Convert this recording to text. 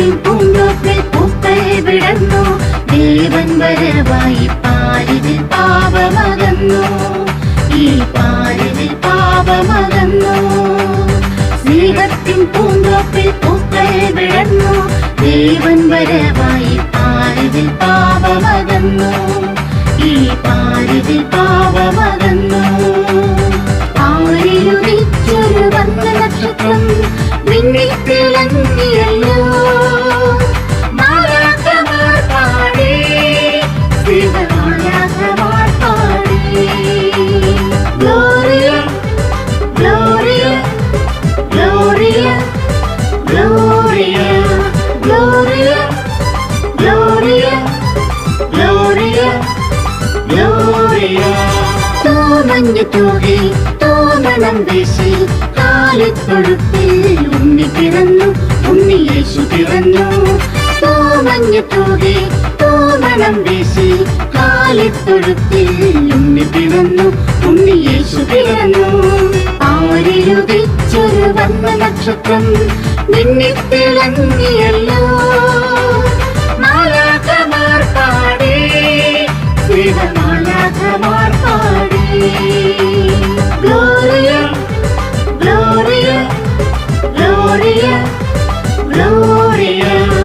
സ്നേഹത്തിൻ പൂന്തോപ്പിൽ പൂക്കൾ വിടർന്നു. ദേവൻ വരവായി പാരിതിൽ പാപമകന്നു. ഈ പാരിതിൽ പാപമകന്നു. സ്നേഹത്തിൻ പൂന്തോപ്പിൽ പൂക്കൾ വിടർന്നു. ദേവൻ വരവായി പാരിതിൽ പാപമകന്നു. ഈ പാരിതിൽ പാപമകന്നു. ആരിലുദിച്ചൊരു വന്ദനക്ഷത്രം മിന്നിത്തിളങ്ങിയല്ലോ. മാലാഖമാർ പാടി, മാലാഖമാർ പാടി. Gloria gloria gloria gloria gloria gloria gloria gloria. തോമഞ്ഞത്തോകെ തോമണം വീശി കാലിത്തൊഴുത്തിൽ ഉണ്ണി പിറന്നു. ഉണ്ണി യേശു പിറന്നു. തോമഞ്ഞത്തോകെ തോമണം വീശി കാലിത്തൊഴുത്തിൽ ഉണ്ണി പിറന്നു. ഉണ്ണി യേശു പിറന്നു. ആരിലുദിച്ചൊരു വന്ദനക്ഷത്രം മിന്നിത്തിളങ്ങിയല്ലോ. മാലാഖമാർ പാടി, മാലാഖമാർ പാടി.